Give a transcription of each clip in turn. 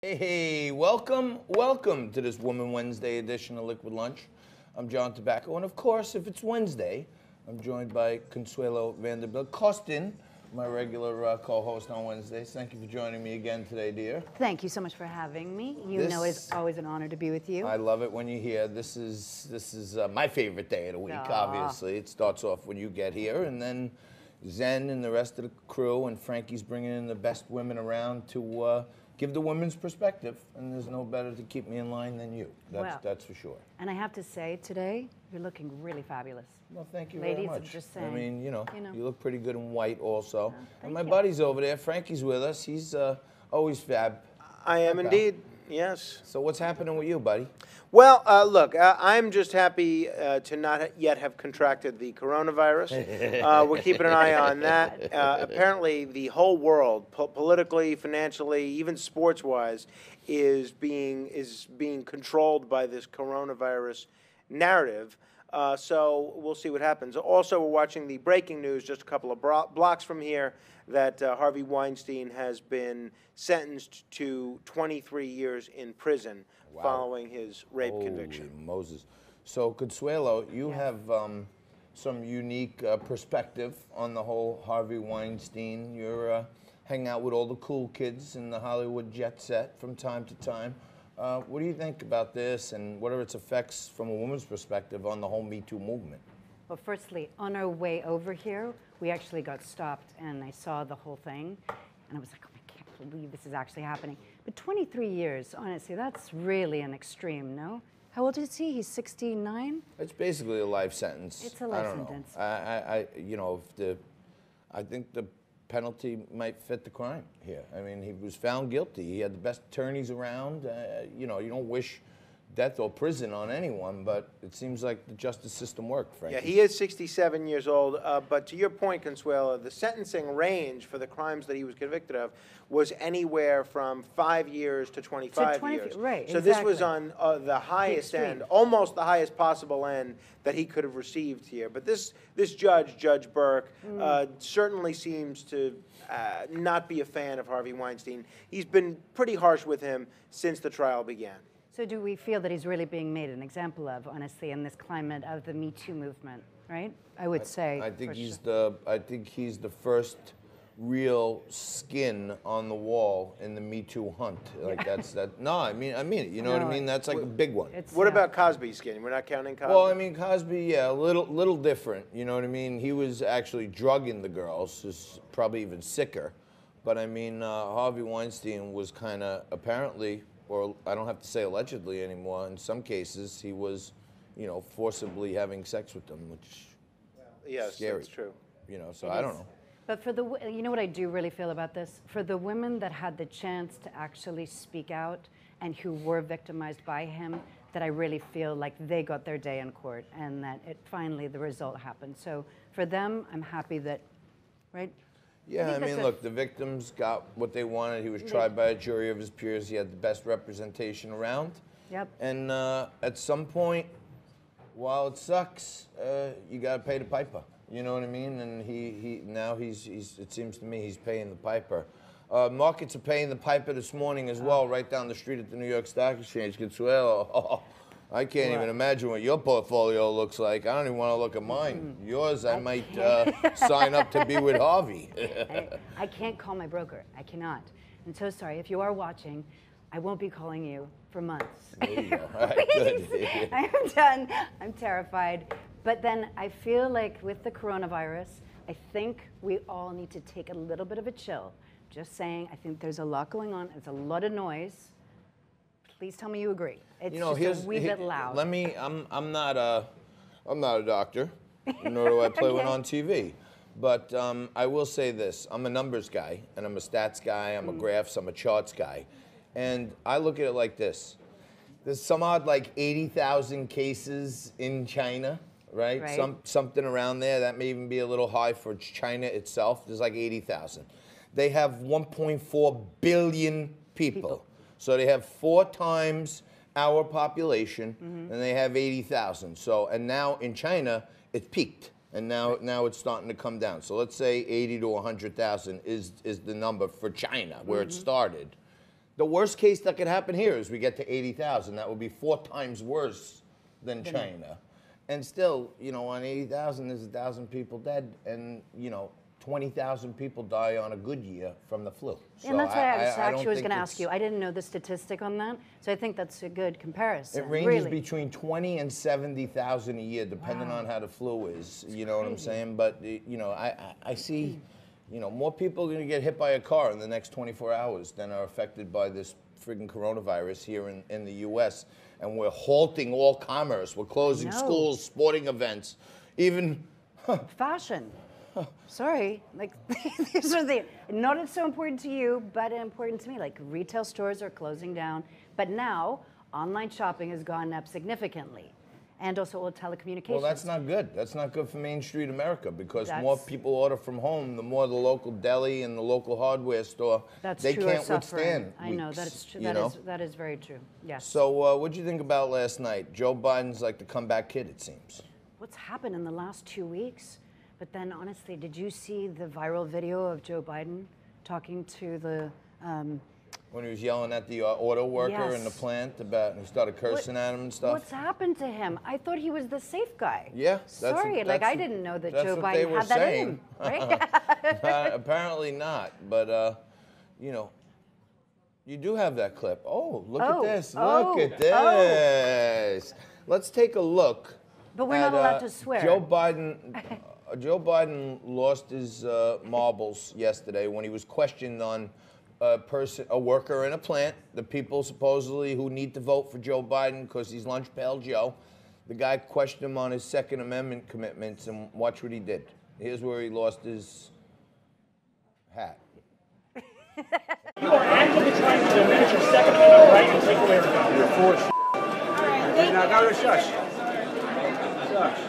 Hey, welcome to this Woman Wednesday edition of Liquid Lunch. I'm John Tobacco, and of course, if it's Wednesday, I'm joined by Consuelo Vanderbilt Costin, my regular co-host on Wednesdays. Thank you for joining me again today, dear. Thank you so much for having me. You know it's always an honor to be with you. I love it when you're here. This is my favorite day of the week, obviously. It starts off when you get here, and then Zen and the rest of the crew, and Frankie's bringing in the best women around to give the women's perspective, and there's no better to keep me in line than you. That's for sure. And I have to say, today, you're looking really fabulous. Well, thank you Ladies, very much. I'm just saying. I mean, you look pretty good in white also. And my you. buddy's over there. Frankie's with us. He's always fab. I am indeed, yes. So what's happening with you, buddy? Well, look, I'm just happy to not yet have contracted the coronavirus. We're keeping an eye on that. Apparently, the whole world, politically, financially, even sports-wise, is being controlled by this coronavirus narrative. So we'll see what happens. Also, we're watching the breaking news just a couple of blocks from here that Harvey Weinstein has been sentenced to 23 years in prison following his rape conviction. Moses. So, Consuelo, you have some unique perspective on the whole Harvey Weinstein. You're hanging out with all the cool kids in the Hollywood jet set from time to time. What do you think about this, and what are its effects from a woman's perspective on the whole Me Too movement? Well, firstly, on our way over here, we actually got stopped, and I saw the whole thing, and I was like, oh, I can't believe this is actually happening. But 23 years, honestly, that's really an extreme, no? How old is he? He's 69? It's basically a life sentence. It's a life sentence. I think the penalty might fit the crime here. I mean, he was found guilty. He had the best attorneys around. You don't wish death or prison on anyone, but it seems like the justice system worked, Frankie. Yeah, he is 67 years old, but to your point, Consuelo, the sentencing range for the crimes that he was convicted of was anywhere from 5 years to 25 years. Right, so this was on the highest end, almost the highest possible end that he could have received here. But this judge, Judge Burke, certainly seems to not be a fan of Harvey Weinstein. He's been pretty harsh with him since the trial began. So do we feel that he's really being made an example of, honestly, in this climate of the Me Too movement, right? I would say. I think he's the first real skin on the wall in the Me Too hunt. Like that. No, I mean it. You know what I mean? That's like a big one. What about Cosby's skin? We're not counting Cosby. Well, I mean Cosby, yeah, a little different. You know what I mean? He was actually drugging the girls, who's probably even sicker. But I mean, Harvey Weinstein was kind of apparently, or I don't have to say allegedly anymore. In some cases, he was, forcibly having sex with them, which yes, scary. That's true. So I don't know. But for you know what I do really feel about this? For the women that had the chance to actually speak out and who were victimized by him, that I really feel like they got their day in court and that finally the result happened. So for them, I'm happy that, right? Yeah, I mean, look, the victims got what they wanted. He was tried by a jury of his peers. He had the best representation around. Yep. And at some point, while it sucks, you got to pay the piper. You know what I mean? And he's it seems to me he's paying the piper. Markets are paying the piper this morning as well, right down the street at the New York Stock Exchange. Consuelo, I can't even imagine what your portfolio looks like. I don't even want to look at mine. Yours, I might sign up to be with Harvey. I can't call my broker. I cannot. I'm so sorry. If you are watching, I won't be calling you for months. There you go. All right, good. I am done. I'm terrified. But then I feel like with the coronavirus, I think we all need to take a little bit of a chill. Just saying, I think there's a lot going on. It's a lot of noise. Please tell me you agree. It's just a wee bit loud. I'm not a doctor, nor do I play one on TV. But I will say this: I'm a numbers guy, and I'm a stats guy. I'm a graphs. I'm a charts guy, and I look at it like this: there's some odd like 80,000 cases in China, right? Something around there. That may even be a little high for China itself. There's like 80,000. They have 1.4 billion people. So they have 4 times our population, and they have 80,000. So, and now in China, it's peaked, and now it's starting to come down. So let's say 80 to 100,000 is the number for China, where it started. The worst case that could happen here is we get to 80,000. That would be 4 times worse than China. And still, you know, on 80,000, there's 1,000 people dead, and, you know, 20,000 people die on a good year from the flu. So and that's why I was actually going to it's- ask you. I didn't know the statistic on that, so I think that's a good comparison. It ranges really. between 20 and 70,000 a year, depending on how the flu is. You know what I'm saying? But you know, I see, you know, more people are going to get hit by a car in the next 24 hours than are affected by this friggin' coronavirus here in the U.S. And we're halting all commerce. We're closing schools, sporting events, even fashion. Sorry, like these are the not so important to you, but important to me. Like retail stores are closing down, but now online shopping has gone up significantly, and also all telecommunications. Well, that's not good. That's not good for Main Street America, because more people order from home, the more the local deli and the local hardware store, they can't withstand. I know, that's true. That is very true. Yes. So what did you think about last night? Joe Biden's like the comeback kid, it seems. What's happened in the last 2 weeks? But then, honestly, did you see the viral video of Joe Biden talking to the... when he was yelling at the auto worker in the plant about, and he started cursing at him and stuff? What's happened to him? I thought he was the safe guy. Yeah. Sorry, I didn't know that Joe Biden had that in him. Right? Apparently not, but, you know, you do have that clip. Oh, look at this. Look at this. Let's take a look. But we're not allowed to swear. Joe Biden lost his marbles yesterday when he was questioned on a worker in a plant, the people supposedly who need to vote for Joe Biden because he's Lunch Pail Joe. The guy questioned him on his Second Amendment commitments, and watch what he did. Here's where he lost his hat. You are actively trying to diminish your Second Amendment right and take away our gun. You're full of shit. Now go to shush. Shush.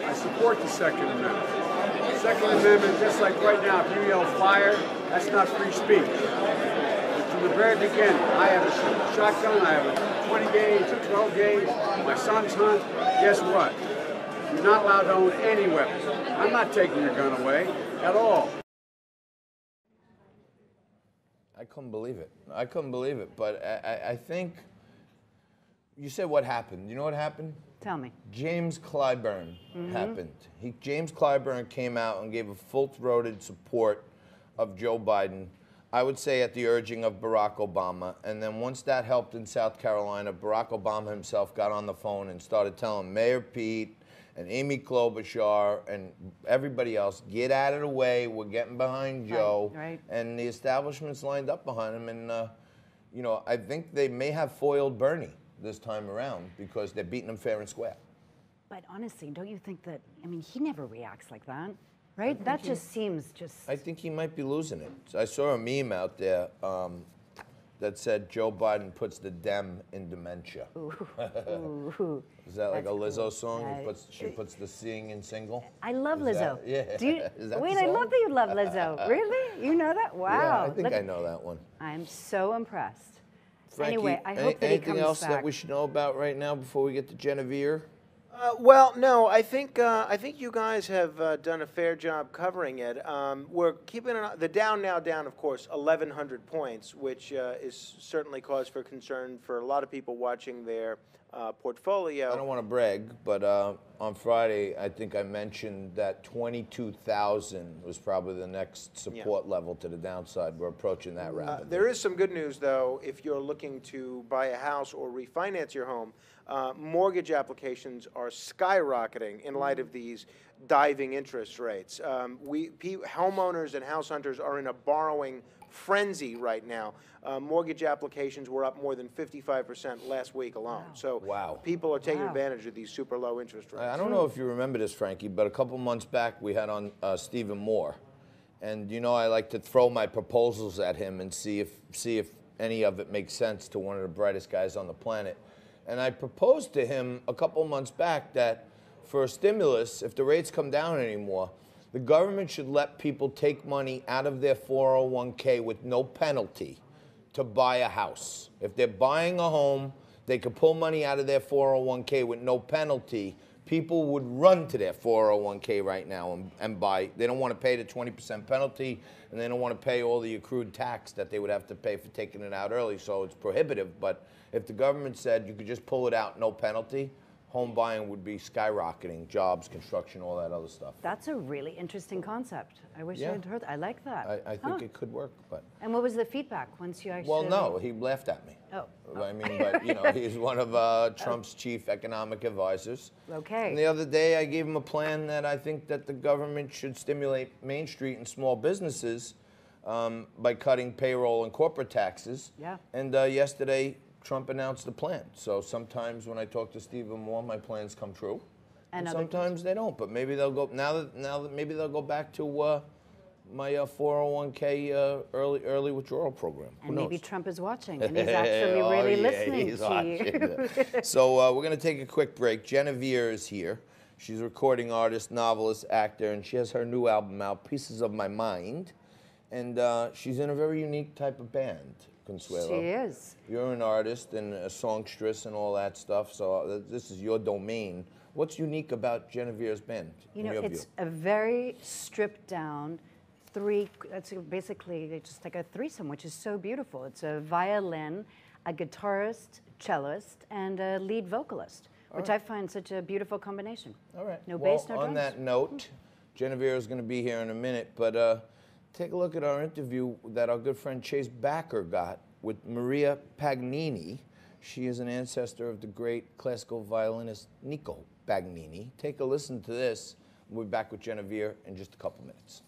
I support the Second Amendment. The Second Amendment, just like right now, if you yell fire, that's not free speech. From the very beginning, I have a shotgun, I have a 20 gauge, a 12 gauge, my son's hunt. Guess what? You're not allowed to own any weapon. I'm not taking your gun away at all. I couldn't believe it. I couldn't believe it. But I think, you said what happened. You know what happened? Tell me. James Clyburn happened. James Clyburn came out and gave a full-throated support of Joe Biden, I would say at the urging of Barack Obama. And then once that helped in South Carolina, Barack Obama himself got on the phone and started telling Mayor Pete and Amy Klobuchar and everybody else, get out of the way, we're getting behind Joe. Right. And the establishment's lined up behind him. And, you know, I think they may have foiled Bernie this time around because they're beating him fair and square. But honestly, don't you think that, I mean, he never reacts like that, right? That just seems just... I think he might be losing it. I saw a meme out there that said Joe Biden puts the Dem in dementia. Ooh. Is that like That's a Lizzo cool. song? She puts the seeing in single? I love Lizzo. Yeah. Do you, Is that wait, the I song? love that you love Lizzo. Really? You know that? Wow. Yeah, I think I know that one. I'm so impressed. Frankie, Anyway, I hope that he anything comes else back. that we should know about right now before we get to Genevieve? Well, no, I think you guys have done a fair job covering it. We're keeping the Dow now down, of course, 1,100 points, which is certainly cause for concern for a lot of people watching their portfolio. I don't want to brag, but on Friday, I think I mentioned that 22,000 was probably the next support level to the downside. We're approaching that rapidly. There is some good news, though, if you're looking to buy a house or refinance your home. Mortgage applications are skyrocketing in light of these diving interest rates. Homeowners and house hunters are in a borrowing frenzy right now. Mortgage applications were up more than 55% last week alone. So people are taking advantage of these super low interest rates. I don't know if you remember this, Frankie, but a couple months back we had on Stephen Moore. And you know I like to throw my proposals at him and see if any of it makes sense to one of the brightest guys on the planet. And I proposed to him a couple months back that for a stimulus, if the rates come down anymore, the government should let people take money out of their 401k with no penalty to buy a house. If they're buying a home, they could pull money out of their 401k with no penalty people would run to their 401k right now and buy. They don't want to pay the 20% penalty, and they don't want to pay all the accrued tax that they would have to pay for taking it out early, so it's prohibitive. But if the government said you could just pull it out, no penalty, home buying would be skyrocketing, jobs, construction, all that other stuff. That's a really interesting concept. I wish Yeah. I'd heard. I like that. I think it could work, but. And what was the feedback once you actually? Well, no, he laughed at me. Oh. I mean, but, you know, he's one of Trump's chief economic advisors. Okay. And the other day, I gave him a plan that I think that the government should stimulate Main Street and small businesses by cutting payroll and corporate taxes. Yeah. And yesterday, Trump announced the plan. So sometimes when I talk to Stephen Moore, my plans come true. And sometimes they don't. But maybe they'll go now that maybe they'll go back to my 401k early withdrawal program. Who And maybe knows? Trump is watching, and he's actually really listening he's to you. So we're going to take a quick break. Genevieve is here. She's a recording artist, novelist, actor, and she has her new album out, Pieces of My Mind. And she's in a very unique type of band, Consuelo. She is. You're an artist and a songstress and all that stuff, so this is your domain. What's unique about Genevieve's band? You know, it's a very stripped down it's basically just like a threesome, which is so beautiful. It's a violin, a guitarist, cellist, and a lead vocalist, which I find such a beautiful combination. All right. No bass, no drums. On that note, Genevieve is going to be here in a minute, but take a look at our interview that our good friend Chase Backer got with Maria Paganini. She is an ancestor of the great classical violinist Nico Paganini. Take a listen to this. We'll be back with Genevieve in just a couple minutes.